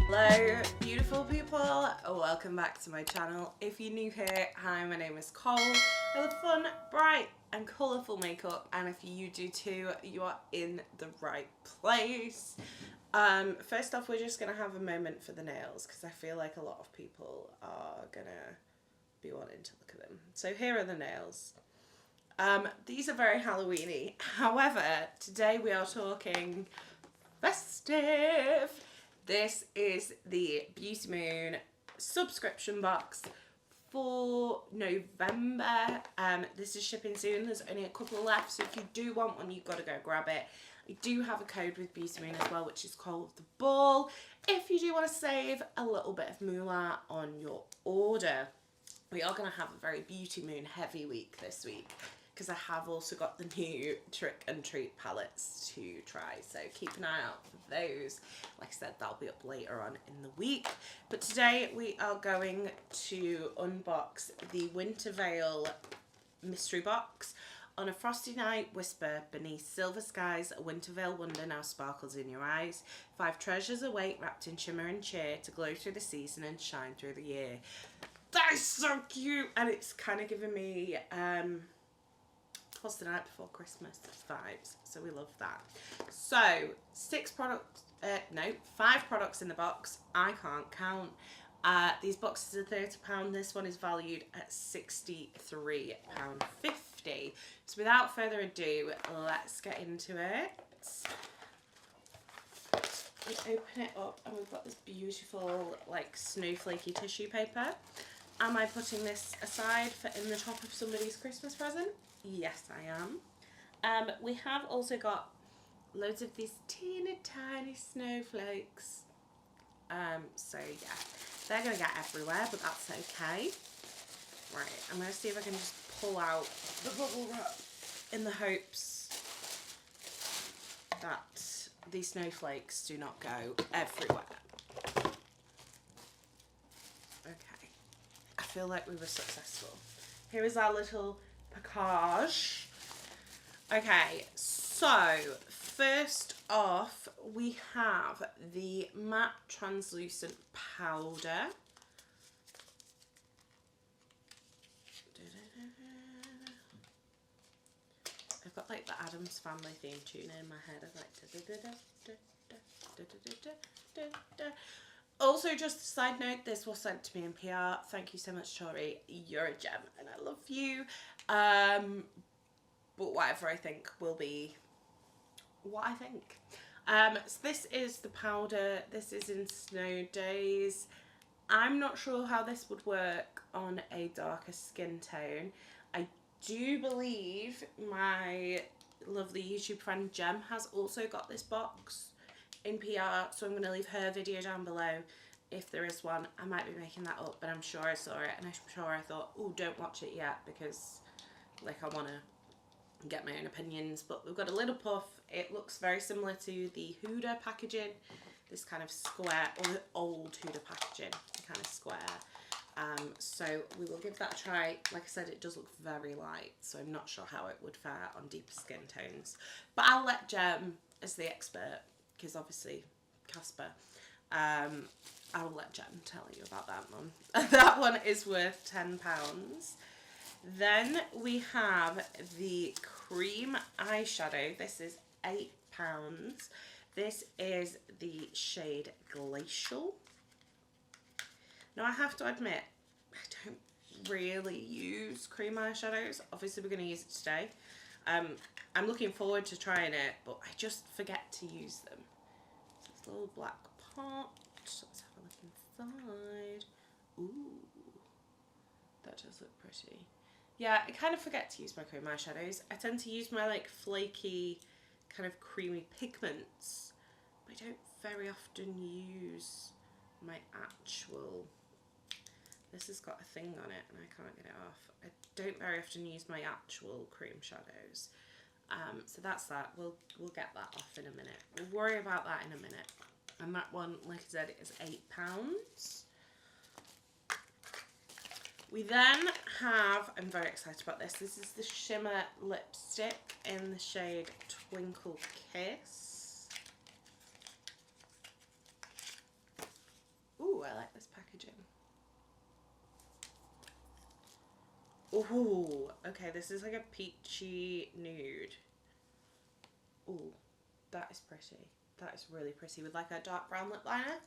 Hello beautiful people, welcome back to my channel. If you're new here, hi, my name is Cole. I love fun, bright and colourful makeup, and if you do too, you are in the right place. First off, we're just going to have a moment for the nails because I feel like a lot of people are going to be wanting to look at them. So here are the nails. These are very Halloween-y. However, today we are talking festive. This is the Beauty Moon subscription box for November. This is shipping soon. There's only a couple left, so if you do want one, you've got to go grab it. I do have a code with Beauty Moon as well, which is Coleoftheball, if you do want to save a little bit of moolah on your order. We are going to have a very Beauty Moon heavy week this week, because I have also got the new Trick and Treat palettes to try, so keep an eye out for those. Like I said, that'll be up later on in the week. But today we are going to unbox the Winterveil mystery box. On a frosty night, whisper beneath silver skies, a Winterveil wonder now sparkles in your eyes. 5 treasures await wrapped in shimmer and cheer to glow through the season and shine through the year. That is so cute, and it's kind of giving me what's the night before Christmas vibes, so we love that. So 5 products in the box. I can't count. These boxes are £30. This one is valued at £63.50. So without further ado, let's get into it. We open it up and we've got this beautiful like snowflakey tissue paper. Am I putting this aside for in the top of somebody's Christmas present? Yes, I am. We have also got loads of these teeny tiny snowflakes. So yeah, they're going to get everywhere, but that's okay. Right, I'm going to see if I can just pull out the bubble wrap in the hopes that these snowflakes do not go everywhere. Okay, I feel like we were successful. Here is our little package. Okay, so first off we have the matte translucent powder. I've got like the Addams Family theme tune in my head. I've like Also, just a side note, this was sent to me in PR. Thank you so much, Tori. You're a gem and I love you. But whatever I think will be what I think. So this is the powder. This is in Snow Days. I'm not sure how this would work on a darker skin tone. I do believe my lovely YouTube friend Gem has also got this box in PR, so I'm going to leave her video down below if there is one. I might be making that up, but I'm sure I saw it and I'm sure I thought, oh, don't watch it yet because like I want to get my own opinions. But we've got a little puff. It looks very similar to the Huda packaging, this kind of square, or the old Huda packaging, kind of square. So we will give that a try. Like I said, it does look very light, so I'm not sure how it would fare on deeper skin tones, but I'll let Gem as the expert, because obviously Casper, I'll let Gem tell you about that one. That one is worth £10. Then we have the cream eyeshadow. This is £8. This is the shade Glacial. Now I have to admit, I don't really use cream eyeshadows. Obviously we're going to use it today. I'm looking forward to trying it, but I just forget to use them. So it's a little black pot. Let's have a look inside. Ooh, that does look pretty. Yeah, I kind of forget to use my cream eyeshadows. I tend to use my like flaky, kind of creamy pigments. But I don't very often use my actual... This has got a thing on it and I can't get it off. I don't very often use my actual cream shadows. So that's that. We'll get that off in a minute. We'll worry about that in a minute. And that one, like I said, is £8. We then have, I'm very excited about this. This is the shimmer lipstick in the shade Twinkle Kiss. Ooh, I like this packaging. Ooh, okay, this is like a peachy nude. Ooh, that is pretty. That is really pretty with like a dark brown lip liner.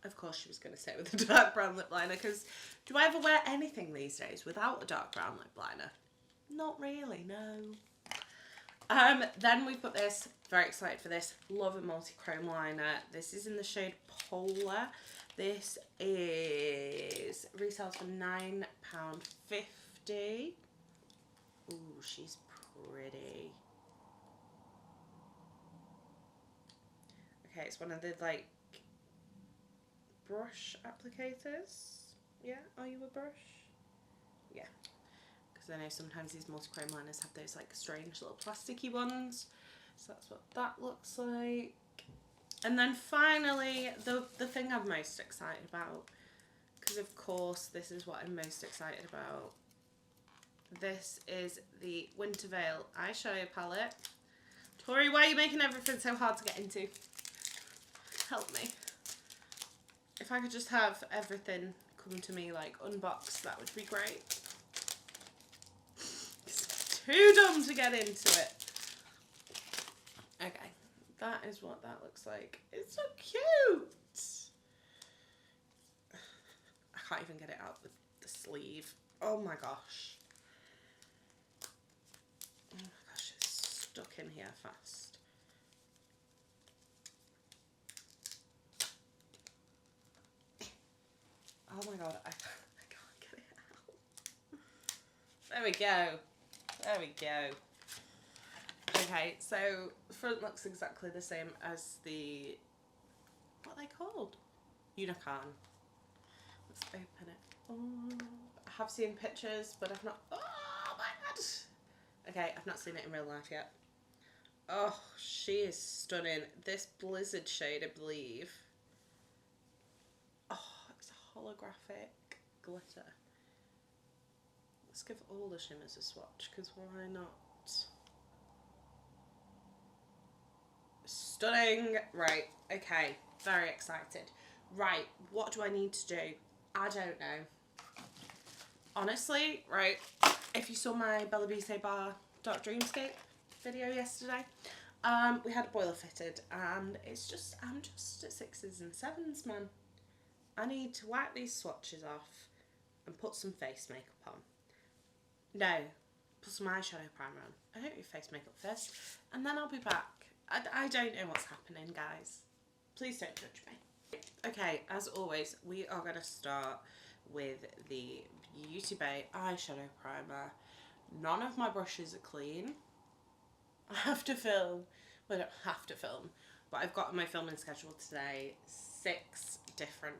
Of course she was going to say with a dark brown lip liner, because do I ever wear anything these days without a dark brown lip liner? Not really, no. Then we've got this, very excited for this, love a multi-chrome liner. This is in the shade Polar. This is, retails for £9.50. Ooh, she's pretty. Okay, it's one of the like brush applicators. Yeah, are you a brush? Yeah, because I know sometimes these multi-chrome liners have those like strange little plasticky ones. So that's what that looks like. And then finally, the thing I'm most excited about, because of course this is what I'm most excited about. This is the Winterveil eyeshadow palette. Tori, why are you making everything so hard to get into? Help me. If I could just have everything come to me like unboxed, that would be great. It's too dumb to get into it. Okay, that is what that looks like. It's so cute. I can't even get it out with the sleeve. Oh my gosh. Oh my gosh, it's stuck in here fast. Oh my god, I can't get it out. There we go. There we go. Okay, so the front looks exactly the same as the, what are they called? Unicorn. Let's open it. Oh, I have seen pictures, but I've not, oh my god. Okay, I've not seen it in real life yet. Oh, she is stunning. This Blizzard shade, I believe. Oh, it's a holographic glitter. Let's give all the shimmers a swatch, because why not? Stunning. Right, okay, very excited. Right, what do I need to do? I don't know. Honestly, right, if you saw my Bella Bise Bar Dark Dreamscape video yesterday, we had a boiler fitted, and it's just, I'm just at 6s and 7s, man. I need to wipe these swatches off and put some face makeup on. No, put some eyeshadow primer on. I don't do face makeup first, and then I'll be back. I don't know what's happening, guys. Please don't judge me. Okay, as always, we are going to start with the Beauty Bay eyeshadow primer. None of my brushes are clean. I have to film. Well, I don't have to film, but I've got on my filming schedule today 5 different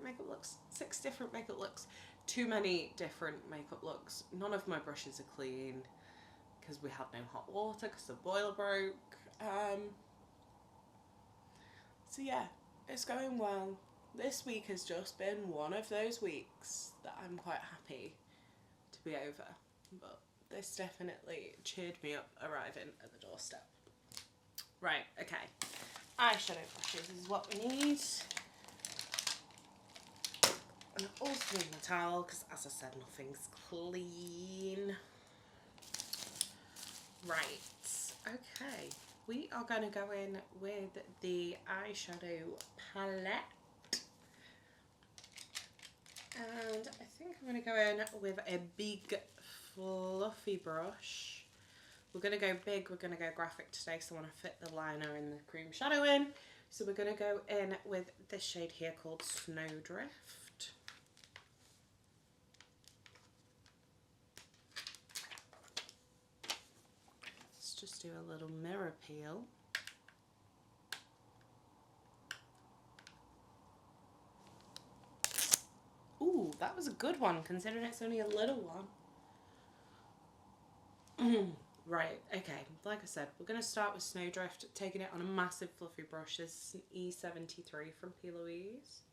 makeup looks. 6 different makeup looks. Too many different makeup looks. None of my brushes are clean because we had no hot water because the boiler broke. So yeah, it's going well. This week has just been one of those weeks that I'm quite happy to be over, but this definitely cheered me up arriving at the doorstep. Right, okay. Eyeshadow brushes is what we need. And I also need my towel because, as I said, nothing's clean. Right, okay. We are going to go in with the eyeshadow palette. And I think I'm going to go in with a big fluffy brush. We're going to go big, we're going to go graphic today, so I want to fit the liner and the cream shadow in. So we're going to go in with this shade here called Snowdrift. Let's just do a little mirror peel. Ooh, that was a good one, considering it's only a little one. Right, okay, like I said, we're going to start with Snowdrift, taking it on a massive fluffy brush. This is an E73 from P. Louise.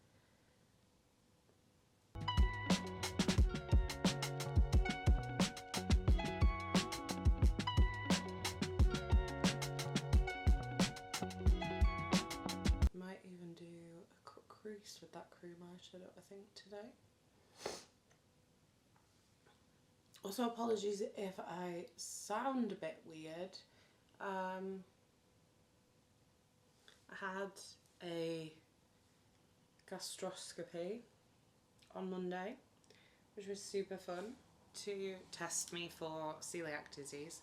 cream eyeshadow, I think, today. Also, apologies if I sound a bit weird. I had a gastroscopy on Monday, which was super fun, to test me for celiac disease.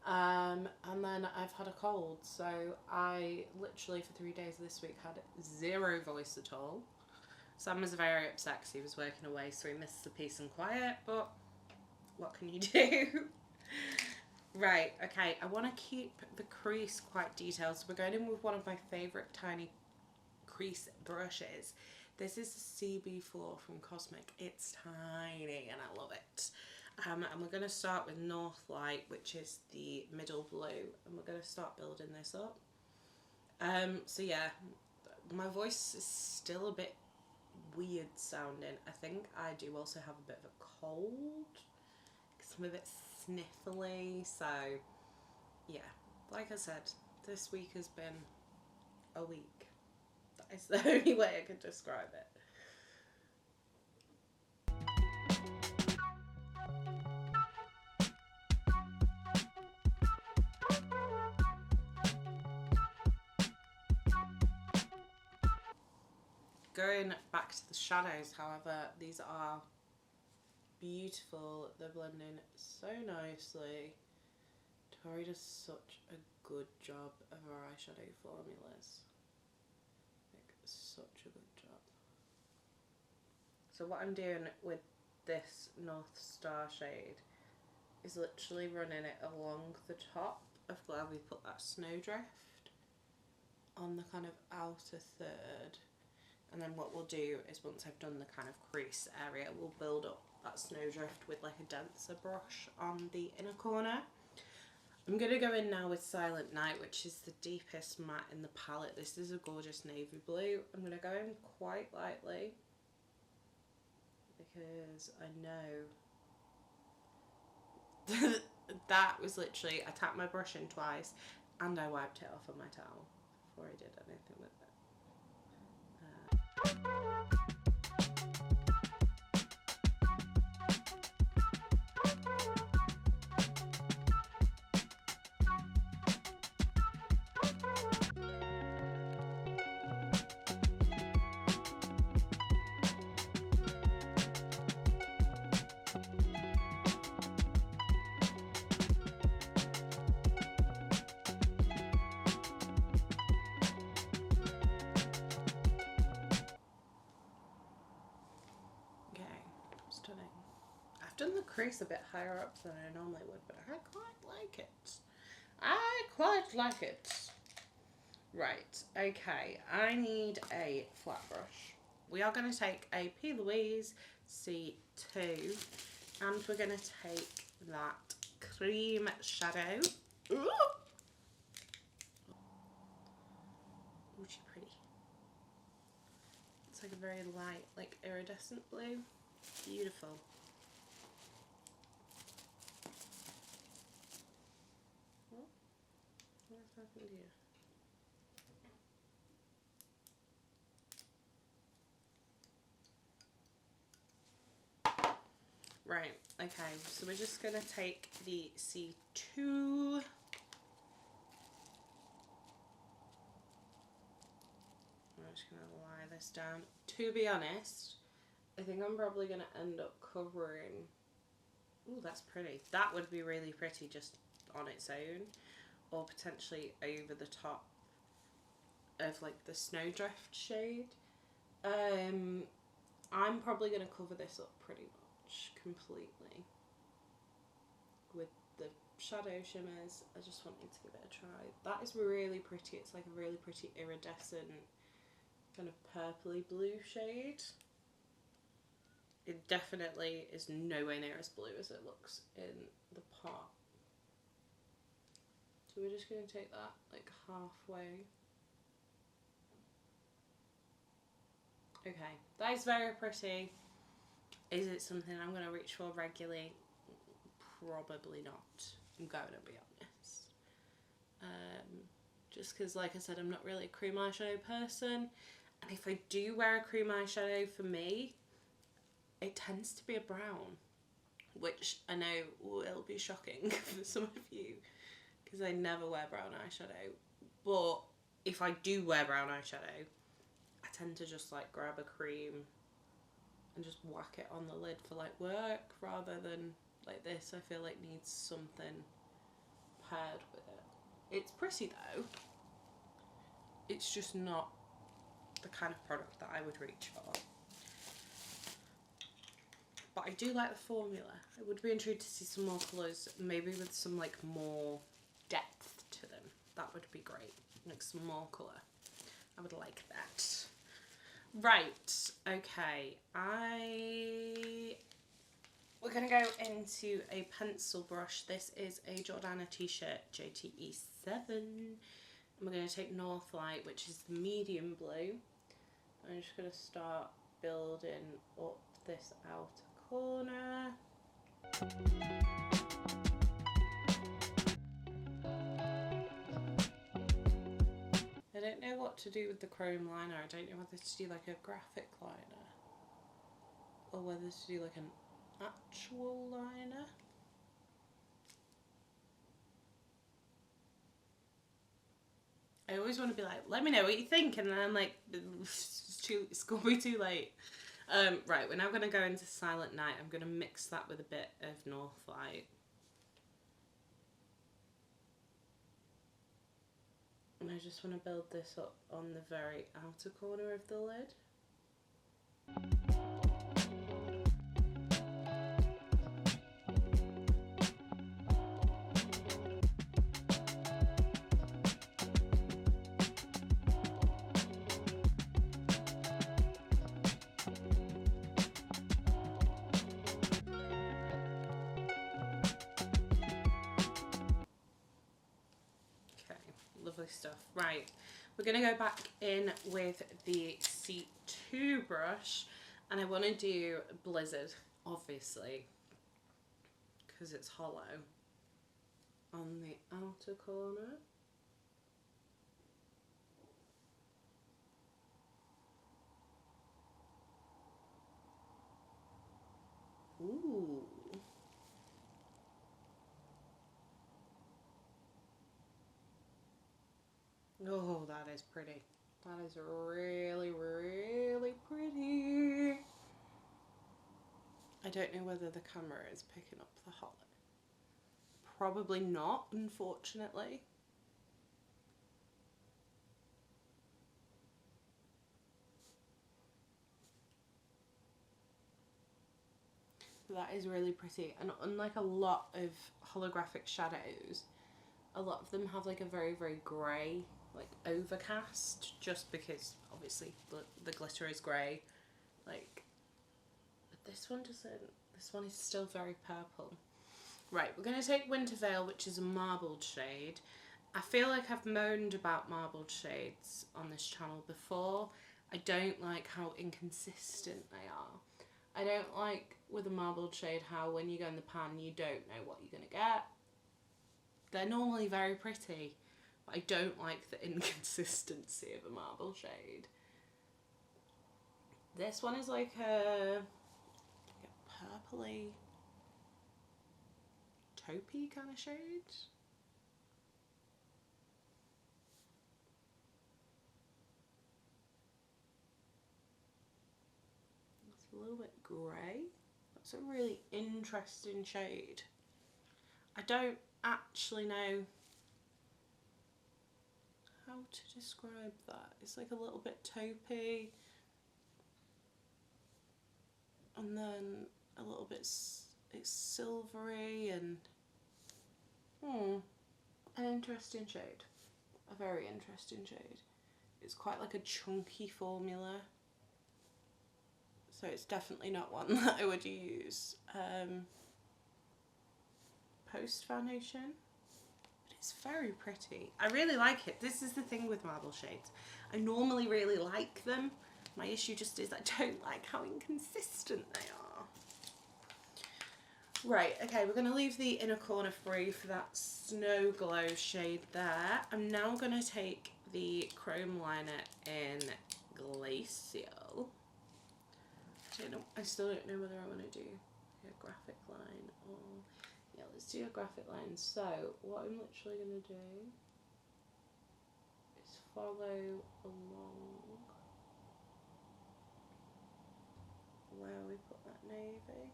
And then I've had a cold, so I literally for 3 days this week had zero voice at all. Sam was very upset because he was working away, so he missed the peace and quiet, but what can you do? Right, okay, I want to keep the crease quite detailed, so we're going in with one of my favourite tiny crease brushes. This is the CB4 from Cosmic. It's tiny and I love it. And we're going to start with Northlight, which is the middle blue, and we're going to start building this up. So yeah, my voice is still a bit weird sounding. I think I do also have a bit of a cold, because I'm a bit sniffly, so yeah, like I said, this week has been a week. That is the only way I could describe it. Going back to the shadows, however, these are beautiful. They're blending so nicely. Tori does such a good job of her eyeshadow formulas. Like, such a good job. So what I'm doing with this North Star shade is literally running it along the top of where we put that snowdrift on the kind of outer third. And then what we'll do is, once I've done the kind of crease area, we'll build up that snowdrift with like a denser brush on the inner corner. I'm going to go in now with Silent Night, which is the deepest matte in the palette. This is a gorgeous navy blue. I'm going to go in quite lightly, because I know that was literally, I tapped my brush in twice and I wiped it off on my towel before I did anything with it. I've done the crease a bit higher up than I normally would, but I quite like it. I quite like it. Right, okay, I need a flat brush. We are going to take a P. Louise C2, and we're going to take that cream shadow. Ooh! Oh, she's pretty. It's like a very light, like iridescent blue. Beautiful. What's happened here? Right, okay, so we're just going to take the C2. I'm just going to lie this down. To be honest, I think I'm probably going to end up covering... Ooh, that's pretty. That would be really pretty just on its own, or potentially over the top of like the Snowdrift shade. I'm probably going to cover this up pretty much completely with the shadow shimmers. I just wanted to give it a try. That is really pretty. It's like a really pretty iridescent kind of purpley blue shade. It definitely is nowhere near as blue as it looks in the pot. So we're just going to take that like halfway. Okay, that is very pretty. Is it something I'm going to reach for regularly? Probably not, I'm going to be honest. Just because, like I said, I'm not really a cream eyeshadow person, And if I do wear a cream eyeshadow, for me, it tends to be a brown, which I know will be shocking for some of you because I never wear brown eyeshadow. But if I do wear brown eyeshadow, I tend to just like grab a cream and just whack it on the lid for like work rather than like this. I feel like needs something paired with it. It's pretty though. It's just not the kind of product that I would reach for. But I do like the formula. I would be intrigued to see some more colours, maybe with some like more depth to them. That would be great. Like some more colour. I would like that. Right, okay. We're gonna go into a pencil brush. This is a Jordana t-shirt, JTE7. And we're gonna take North Light, which is the medium blue. I'm just gonna start building up this outer corner. I don't know what to do with the chrome liner. I don't know whether to do like a graphic liner or whether to do like an actual liner. I always want to be like, let me know what you think, and then I'm like, it's gonna be too late. Right, we're now gonna go into Silent Night. I'm gonna mix that with a bit of North Light. And I just want to build this up on the very outer corner of the lid. Lovely stuff. Right, we're going to go back in with the C2 brush, and I want to do Blizzard, obviously, because it's hollow, on the outer corner. Ooh. Oh, that is pretty. That is really, really pretty. I don't know whether the camera is picking up the hollow. Probably not, unfortunately. That is really pretty, and unlike a lot of holographic shadows, a lot of them have like a very, very grey, like overcast, just because obviously the glitter is grey. Like, but this one doesn't. This one is still very purple. Right, we're going to take Winterveil, which is a marbled shade. I feel like I've moaned about marbled shades on this channel before. I don't like how inconsistent they are. I don't like with a marbled shade how when you go in the pan you don't know what you're going to get. They're normally very pretty, but I don't like the inconsistency of a marble shade. This one is like a purpley, taupey kind of shade. It's a little bit grey. That's a really interesting shade. I don't actually know how to describe that. It's like a little bit taupey, and then a little bit, it's silvery, and an interesting shade, a very interesting shade. It's quite like a chunky formula, so it's definitely not one that I would use post foundation, but it's very pretty. I really like it. This is the thing with marble shades. I normally really like them. My issue just is I don't like how inconsistent they are. Right, okay, we're going to leave the inner corner free for that Snow Glow shade there. I'm now going to take the chrome liner in Glacial. I still don't know whether I want to do a graphic line or, yeah, let's do a graphic line. So what I'm literally going to do is follow along where we put that navy.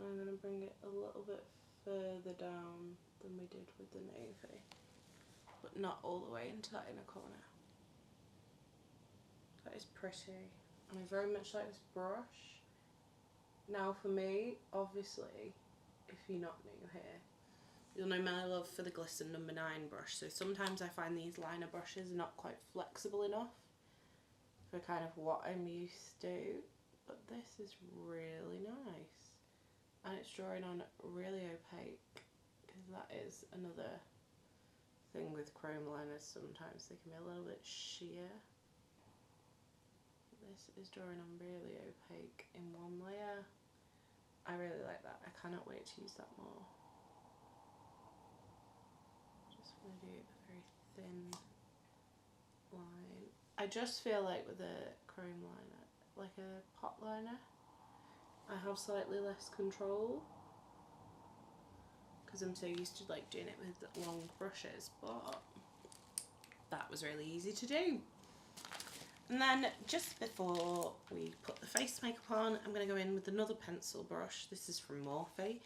I'm going to bring it a little bit further down than we did with the navy, but not all the way into that inner corner. That is pretty, and I very much like this brush. Now for me, obviously, if you're not new here, you'll know my love for the Glisten number 9 brush, so sometimes I find these liner brushes are not quite flexible enough for kind of what I'm used to, but this is really nice. And it's drawing on really opaque, because that is another thing with chrome liners, sometimes they can be a little bit sheer. This is drawing on really opaque in one layer. I really like that. I cannot wait to use that more. Just going to do a very thin line. I just feel like with a chrome liner, like a pot liner, I have slightly less control because I'm so used to like doing it with long brushes, but that was really easy to do. And then just before we put the face makeup on, I'm going to go in with another pencil brush. This is from Morphe,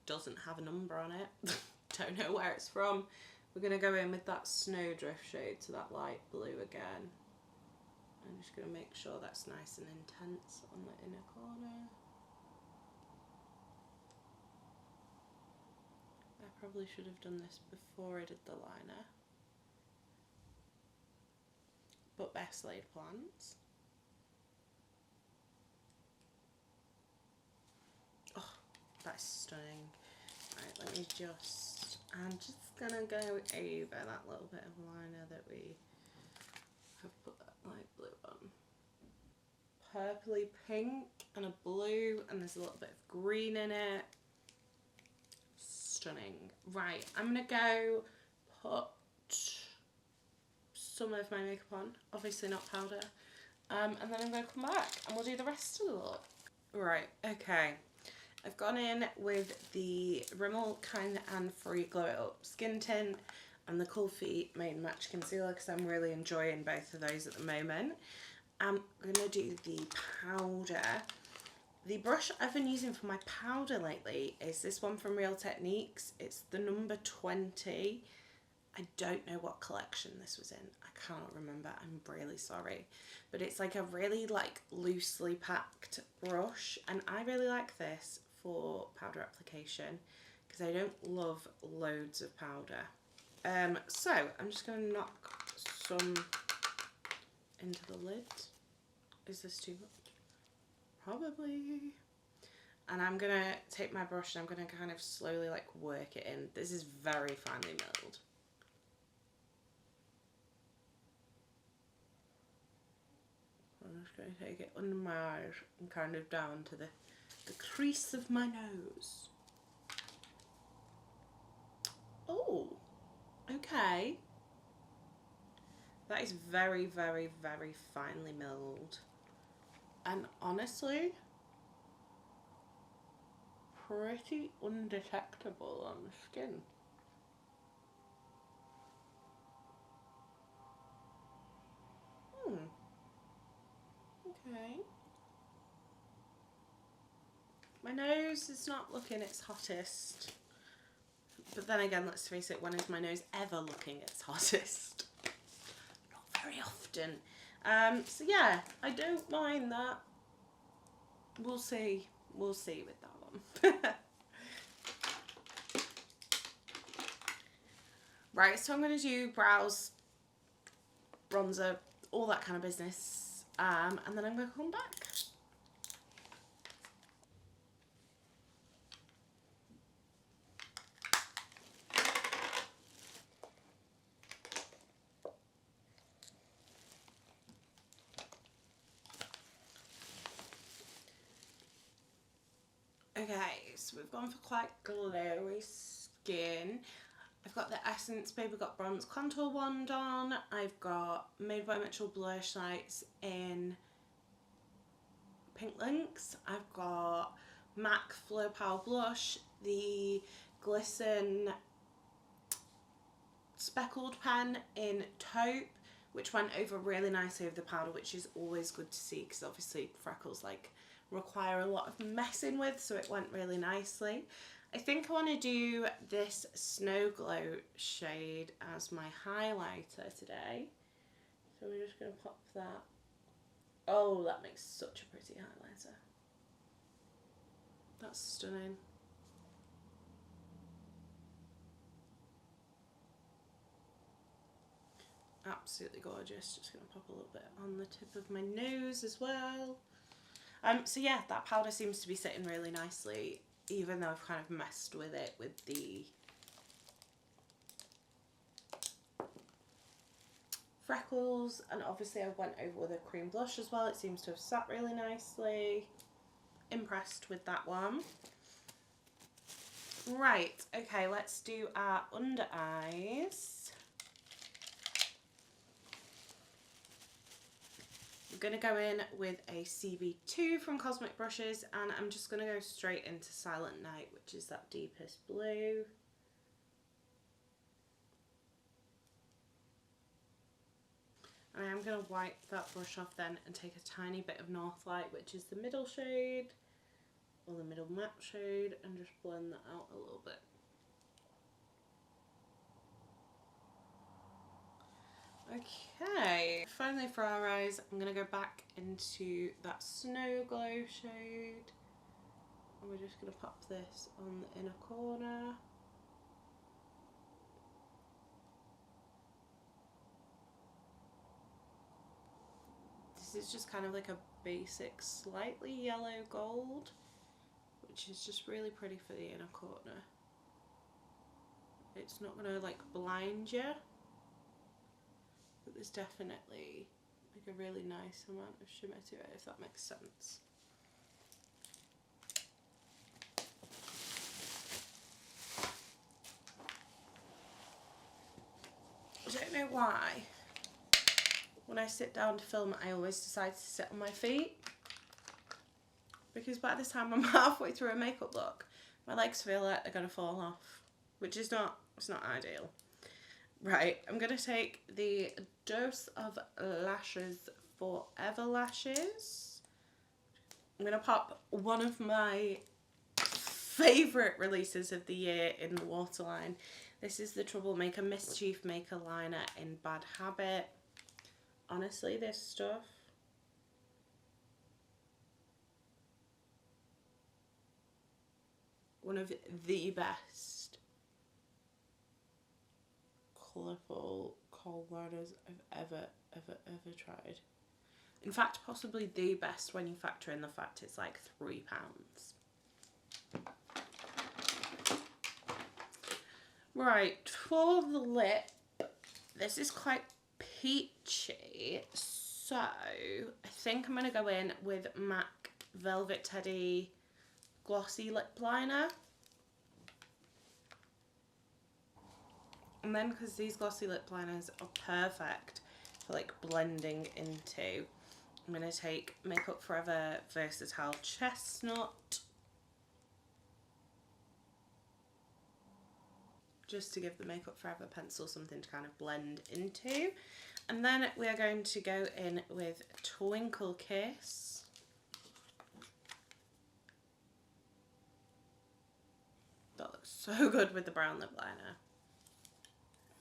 doesn't have a number on it, don't know where it's from. We're going to go in with that Snowdrift shade, so that light blue again. I'm just going to make sure that's nice and intense on the inner corner. I probably should have done this before I did the liner, but best laid plans. Oh, that's stunning. Right, let me just, I'm just gonna go over that little bit of liner that we have put that light blue on. Purpley pink and a blue, and there's a little bit of green in it. Stunning. Right, I'm gonna go put some of my makeup on, obviously not powder, and then I'm gonna come back and we'll do the rest of the look. Right, okay, I've gone in with the Rimmel Kind and Free Glow It Up Skin Tint and the Cool Feet Main Match Concealer, because I'm really enjoying both of those at the moment. I'm gonna do the powder. The brush I've been using for my powder lately is this one from Real Techniques. It's the number 20. I don't know what collection this was in. I cannot remember. I'm really sorry. But it's like a really like loosely packed brush, and I really like this for powder application because I don't love loads of powder. So I'm just going to knock some into the lid. Is this too much? Probably. And I'm going to take my brush and I'm going to kind of slowly like work it in. This is very finely milled. I'm just going to take it under my eyes and kind of down to the crease of my nose. Oh, okay. That is very, very, very finely milled. And honestly, pretty undetectable on the skin. Okay. My nose is not looking its hottest. But then again, let's face it, when is my nose ever looking its hottest? Not very often. So yeah, I don't mind that. We'll see. We'll see with that one. Right, so I'm going to do brows, bronzer, all that kind of business. And then I'm going to come back. Okay, so we've gone for quite glowy skin. I've got the Essence Baby Got Bronze Contour Wand on. I've got Made by Mitchell blush lights in Pink Links. I've got MAC Flow Power Blush, the Glisten Speckled Pen in Taupe, which went over really nicely with the powder, which is always good to see because obviously freckles like require a lot of messing with, so it went really nicely. I think I want to do this Snow Glow shade as my highlighter today. So we're just going to pop that. Oh, that makes such a pretty highlighter. That's stunning. Absolutely gorgeous. Just going to pop a little bit on the tip of my nose as well. So yeah, that powder seems to be sitting really nicely, even though I've kind of messed with it with the freckles, and obviously I went over with a cream blush as well. It seems to have sat really nicely. Impressed with that one. Right, okay, let's do our under eyes. I'm going to go in with a CB2 from Cosmic Brushes, and I'm just going to go straight into Silent Night, which is that deepest blue. And I'm going to wipe that brush off then and take a tiny bit of Northlight, which is the middle shade, or the middle matte shade, and just blend that out a little bit. Okay, finally for our eyes, I'm going to go back into that Snow Glow shade, and we're just going to pop this on the inner corner. This is just kind of like a basic slightly yellow gold, which is just really pretty for the inner corner. It's not going to like blind you, but there's definitely like a really nice amount of shimmer to it, if that makes sense. I don't know why, when I sit down to film, I always decide to sit on my feet, because by the time I'm halfway through a makeup look, my legs feel like they're going to fall off, which is not, it's not ideal. Right, I'm going to take the Dose of Lashes Forever Lashes. I'm going to pop one of my favourite releases of the year in the waterline. This is the Troublemaker Mischief Maker Liner in Bad Habit. Honestly, this stuff, one of the best colourful coal liners I've ever tried. In fact, possibly the best when you factor in the fact it's like £3. Right, for the lip, this is quite peachy, so I think I'm going to go in with MAC Velvet Teddy Glossy Lip Liner. And then, because these glossy lip liners are perfect for like blending into, I'm going to take Makeup Forever Versatile Chestnut, just to give the Makeup Forever pencil something to kind of blend into. And then we are going to go in with Twinkle Kiss. That looks so good with the brown lip liner.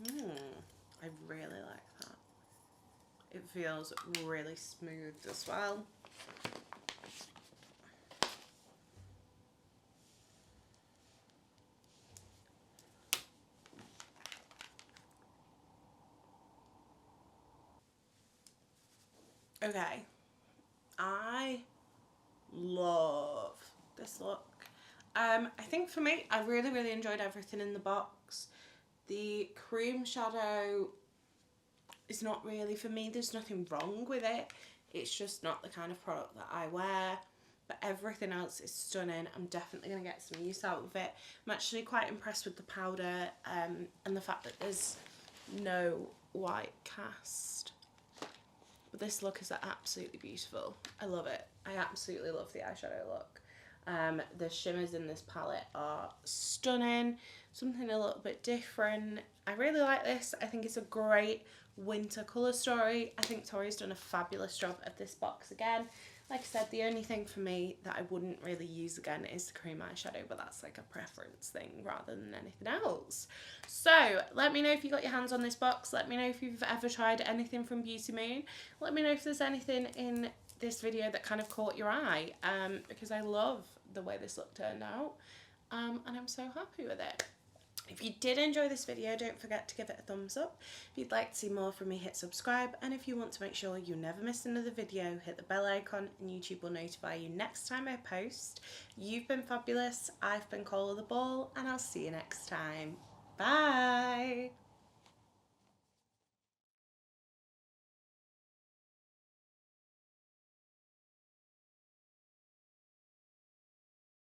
I really like that. It feels really smooth as well. Okay, I love this look. I think for me, I really enjoyed everything in the box. The cream shadow is not really for me. There's nothing wrong with it. It's just not the kind of product that I wear. but everything else is stunning. I'm definitely going to get some use out of it. I'm actually quite impressed with the powder and the fact that there's no white cast. But this look is absolutely beautiful. I love it. I absolutely love the eyeshadow look. The shimmers in this palette are stunning. Something a little bit different. I really like this. I think it's a great winter colour story. I think Tori's done a fabulous job of this box again. Like I said, the only thing for me that I wouldn't really use again is the cream eyeshadow, but that's like a preference thing rather than anything else. So let me know if you got your hands on this box. Let me know if you've ever tried anything from Beauty Moon. Let me know if there's anything in this video that kind of caught your eye, because I love the way this look turned out, and I'm so happy with it. If you did enjoy this video, don't forget to give it a thumbs up. If you'd like to see more from me, hit subscribe. And if you want to make sure you never miss another video, hit the bell icon and YouTube will notify you next time I post. You've been fabulous. I've been Coleoftheball, and I'll see you next time. Bye!